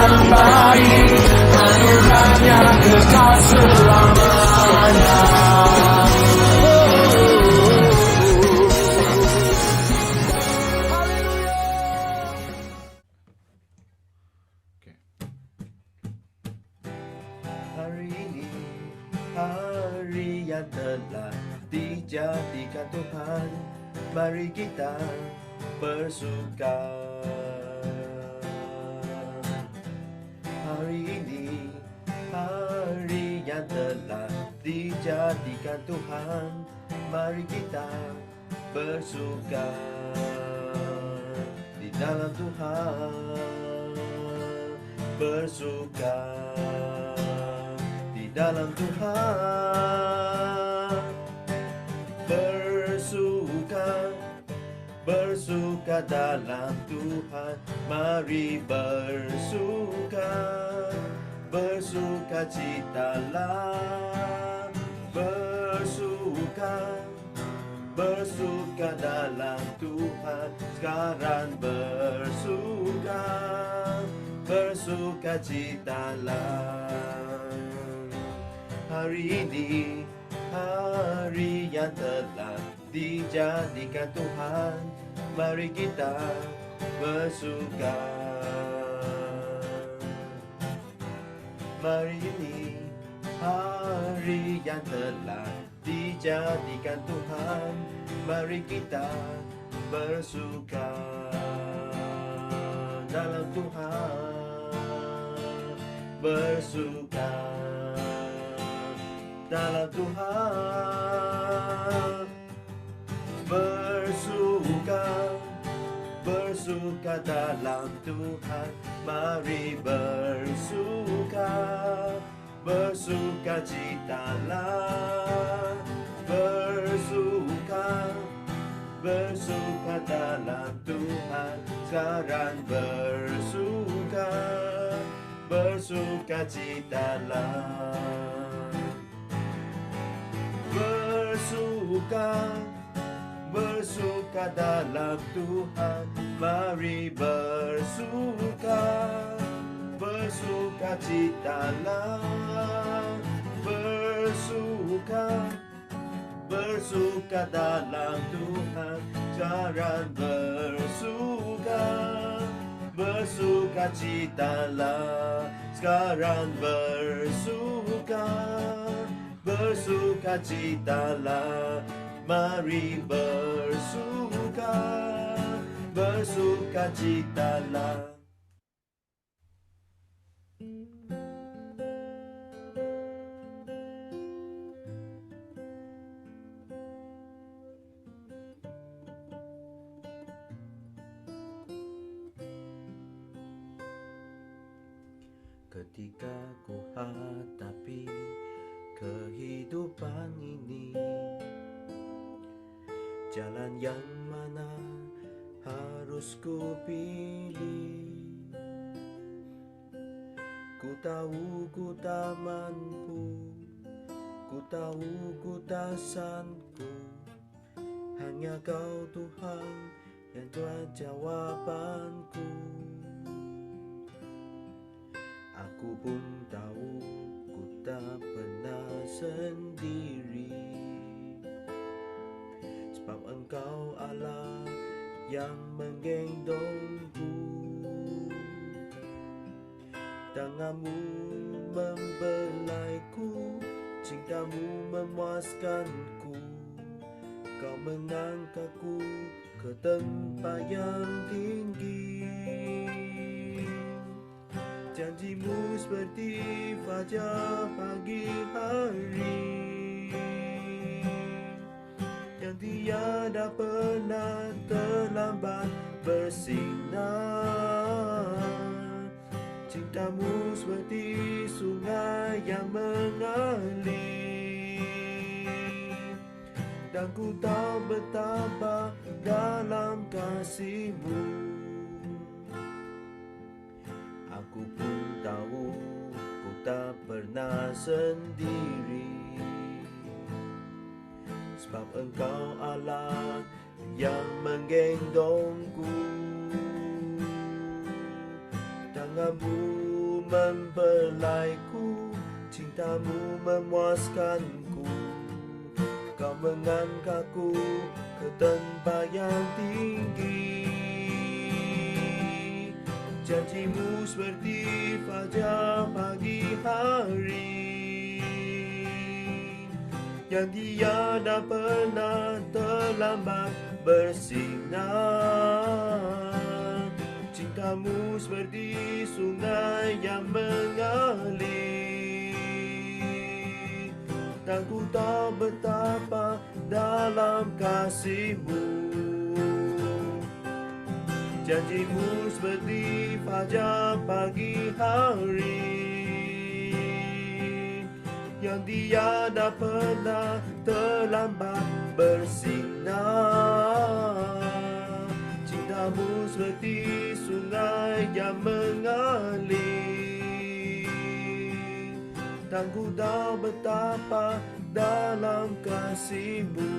yang baik, anugerahnya kekal selamanya. Hari ini, hari yang telah dijadikan Tuhan, mari kita bersuka. Hari ini, hari yang telah dijadikan Tuhan, mari kita bersuka di dalam Tuhan, bersuka di dalam Tuhan, bersuka dalam Tuhan, mari bersuka citalah, bersuka dalam Tuhan, sekarang bersuka citalah. Hari ini, hari yang telah dijadikan Tuhan, mari kita bersuka. Mari ini, hari yang telah dijadikan Tuhan, mari kita bersuka dalam Tuhan, bersuka dalam Tuhan, bersuka dalam Tuhan, mari bersuka citalah, bersuka dalam Tuhan, sekarang bersuka citalah, bersuka dalam Tuhan, mari bersuka citalah, bersuka dalam Tuhan, sekarang bersuka citalah, sekarang bersuka citalah, mari bersuka citalah. Ketika ku hadapi kehidupan ini, jalan yang mana harus ku pilih? Ku tahu ku tak mampu, ku tahu ku tak sanggup, hanya Kau Tuhan yang tuan jawabanku. Aku pun tahu ku tak pernah sendiri, sebab Engkau Allah yang menggendongku. Tanganmu membelaiku, cintamu memuaskanku, Kau mengangkatku ke tempat yang tinggi. Janjimu seperti fajar pagi hari, yang tiada pernah terlambat bersinar. Cintamu seperti sungai yang mengalir, dan ku tahu betapa dalam kasih-Mu. Aku pun tahu ku tak pernah sendiri, sebab Engkau Allah yang menggendongku. Tanganmu membelaiku, cintamu memuaskanku. Kau mengangkatku ke tempat yang tinggi. Janjimu seperti fajar pagi hari, yang tiada pernah terlambat bersinar. Cintamu seperti sungai yang mengalir, dan ku tahu betapa dalam kasih-Mu. Janjimu seperti fajar pagi hari, yang tiada pernah terlambat bersinar. Cintamu seperti sungai yang mengalir, dan ku tahu betapa dalam kasih-Mu.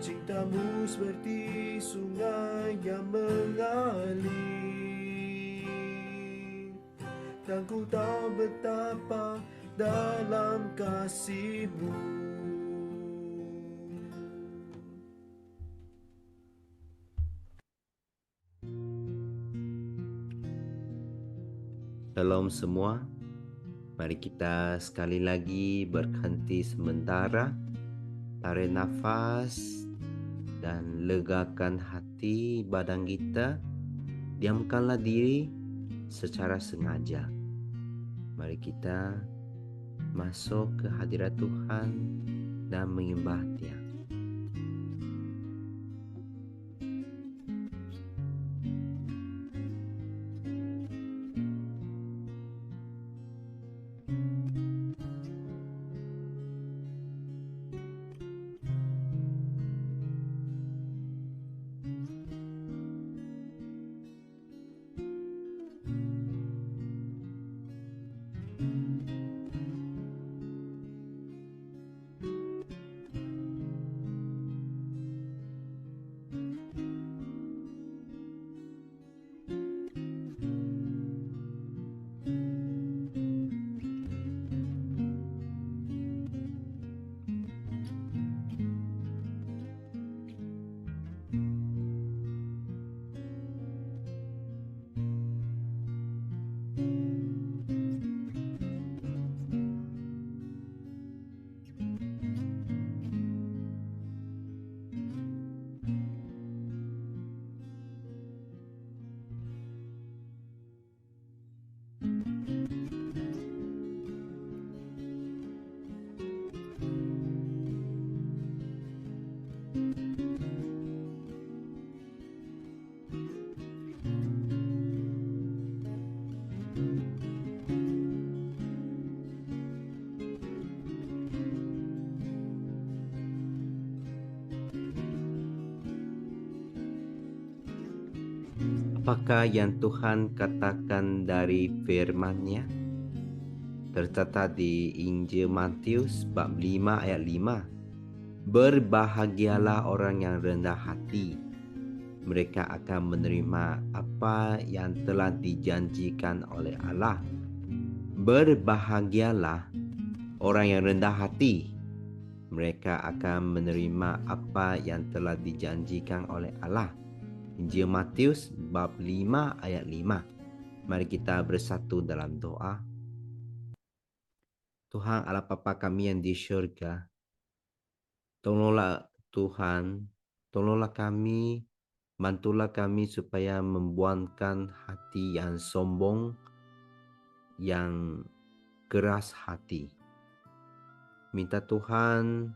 Cintamu seperti sungai yang mengalir, dan ku tahu betapa dalam kasih-Mu. Shalom semua, mari kita sekali lagi berhenti sementara, tarik nafas dan legakan hati badan kita. Diamkanlah diri secara sengaja. Mari kita masuk ke hadirat Tuhan dan menyembah Dia. Apakah yang Tuhan katakan dari firman-Nya? Tercatat di Injil Matius bab 5 ayat 5. Berbahagialah orang yang rendah hati, mereka akan menerima apa yang telah dijanjikan oleh Allah. Berbahagialah orang yang rendah hati, mereka akan menerima apa yang telah dijanjikan oleh Allah. Injil Matius bab 5 ayat 5. Mari kita bersatu dalam doa. Tuhan Allah Bapa kami yang di syurga, tolonglah Tuhan, tolonglah kami, bantulah kami supaya membuangkan hati yang sombong, yang keras hati. Minta Tuhan,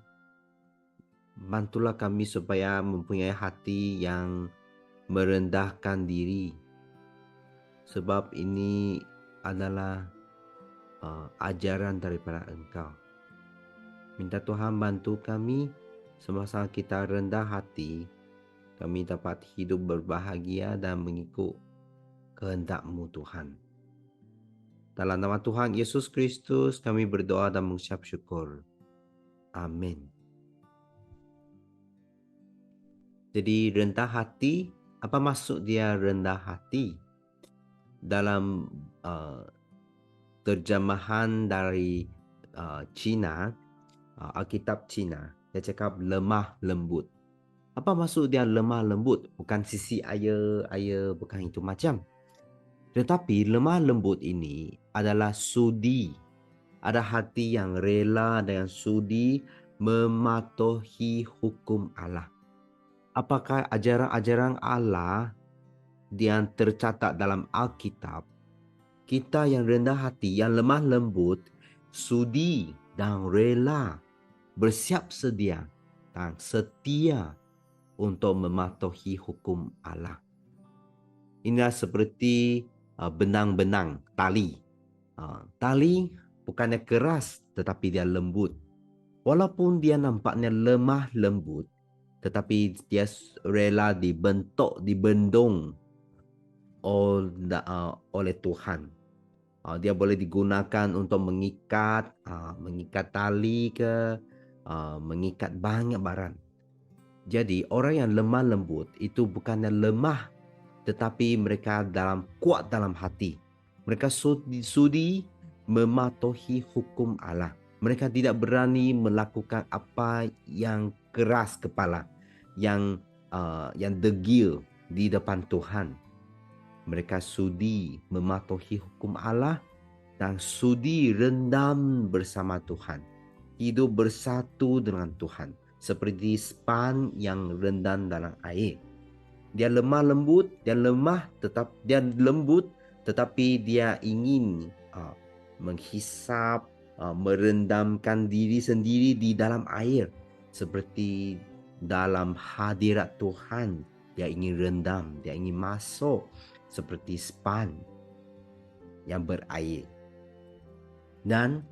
bantulah kami supaya mempunyai hati yang merendahkan diri, sebab ini adalah ajaran daripada Engkau. Minta Tuhan bantu kami semasa kita rendah hati, kami dapat hidup berbahagia dan mengikut kehendak-Mu Tuhan. Dalam nama Tuhan Yesus Kristus kami berdoa dan mengucap syukur. Amin. Jadi rendah hati, apa maksud dia rendah hati? dalam terjemahan dari Cina, Alkitab Cina, dia cakap lemah lembut. Apa maksud dia lemah lembut? Bukan sisi air, bukan itu macam. Tetapi lemah lembut ini adalah sudi. Ada hati yang rela dan yang sudi mematuhi hukum Allah. Apakah ajaran-ajaran Allah yang tercatat dalam Alkitab? Kita yang rendah hati, yang lemah lembut, sudi dan rela, bersiap sedia dan setia untuk mematuhi hukum Allah. Inilah seperti benang-benang tali. Tali bukannya keras tetapi dia lembut. Walaupun dia nampaknya lemah lembut, tetapi dia rela dibendung oleh Tuhan. Dia boleh digunakan untuk mengikat tali ke, mengikat banyak barang. Jadi orang yang lemah lembut itu bukannya lemah, tetapi mereka kuat dalam hati. Mereka sudi mematuhi hukum Allah. Mereka tidak berani melakukan apa yang keras kepala, yang degil di depan Tuhan. Mereka sudi mematuhi hukum Allah dan sudi rendam bersama Tuhan. Hidup bersatu dengan Tuhan. Seperti span yang rendam dalam air. Dia lemah lembut, dia lembut, tetapi dia ingin menghisap, merendamkan diri sendiri di dalam air. Seperti dalam hadirat Tuhan, dia ingin rendam, dia ingin masuk seperti span yang berair. Dan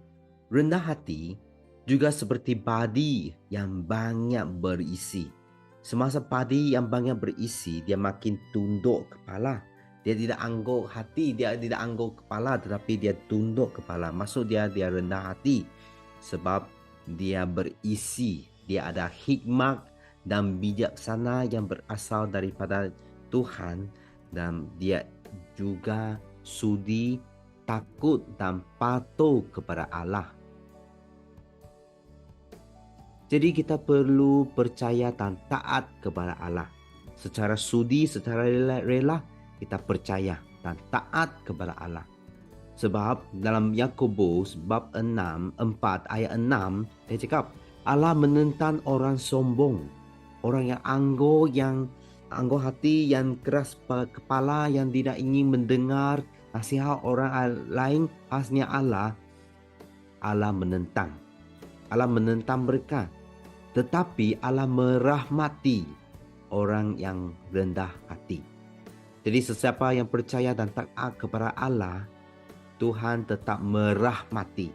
rendah hati juga seperti padi yang banyak berisi. Semasa padi yang banyak berisi, dia makin tunduk kepala. Dia tidak angguk hati, dia tidak angguk kepala, tetapi dia tunduk kepala. Maksud dia rendah hati sebab dia berisi. Dia ada hikmat dan bijaksana yang berasal daripada Tuhan, dan dia juga sudi takut dan patuh kepada Allah. Jadi kita perlu percaya dan taat kepada Allah. Secara sudi, secara rela, kita percaya dan taat kepada Allah. Sebab dalam Yakobus bab 4 ayat 6, dia cakap, Allah menentang orang sombong, orang yang angkuh hati, yang keras kepala, yang tidak ingin mendengar nasihat orang lain, khasnya Allah menentang. Allah menentang mereka. Tetapi Allah merahmati orang yang rendah hati. Jadi sesiapa yang percaya dan taat kepada Allah, Tuhan tetap merahmati.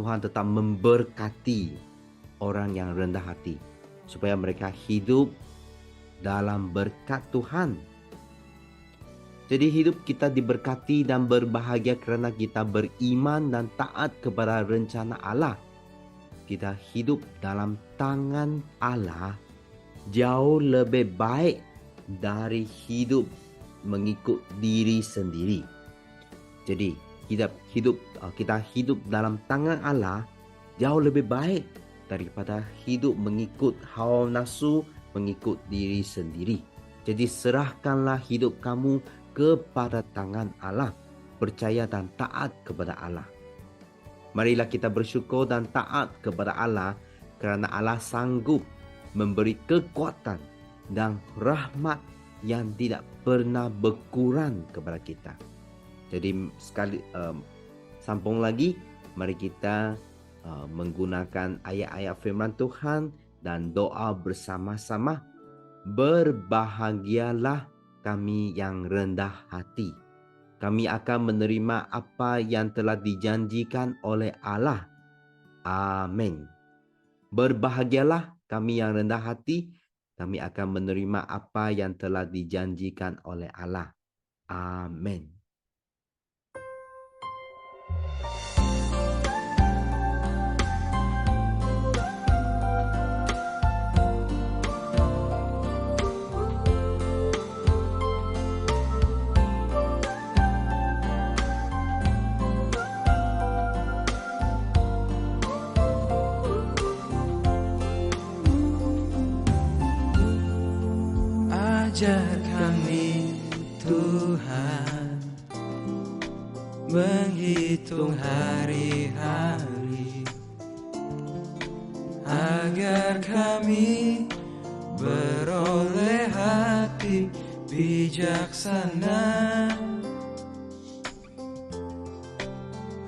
Tuhan tetap memberkati orang yang rendah hati, supaya mereka hidup dalam berkat Tuhan. Jadi hidup kita diberkati dan berbahagia kerana kita beriman dan taat kepada rencana Allah. Kita hidup dalam tangan Allah jauh lebih baik dari hidup mengikut diri sendiri. Jadi kita hidup dalam tangan Allah jauh lebih baik daripada hidup mengikut hawa nafsu, mengikut diri sendiri. Jadi serahkanlah hidup kamu kepada tangan Allah. Percaya dan taat kepada Allah. Marilah kita bersyukur dan taat kepada Allah kerana Allah sanggup memberi kekuatan dan rahmat yang tidak pernah berkurang kepada kita. Jadi sambung lagi, mari kita menggunakan ayat-ayat firman Tuhan dan doa bersama-sama. Berbahagialah kami yang rendah hati. Kami akan menerima apa yang telah dijanjikan oleh Allah. Amin. Berbahagialah kami yang rendah hati. Kami akan menerima apa yang telah dijanjikan oleh Allah. Amin. Ajar kami Tuhan menghitung hari-hari, agar kami beroleh hati bijaksana.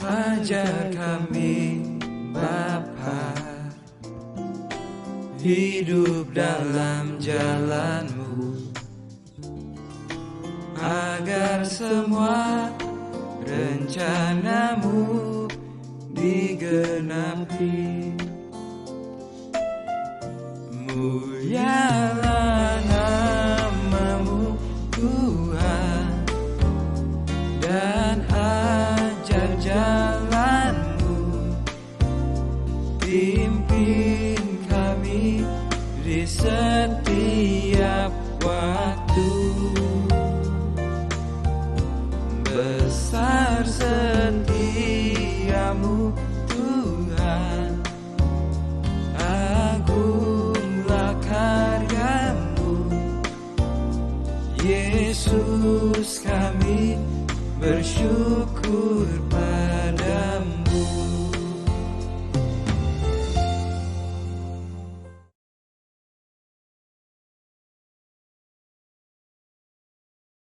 Ajar kami Bapa hidup dalam jalan-Mu, agar semua rencana-Mu digenapi. Mulialah nama-Mu Tuhan, dan ajar jalan-Mu, pimpin kami di setiap waktu. Besar setia-Mu Tuhan, agunglah karya-Mu. Yesus, kami bersyukur.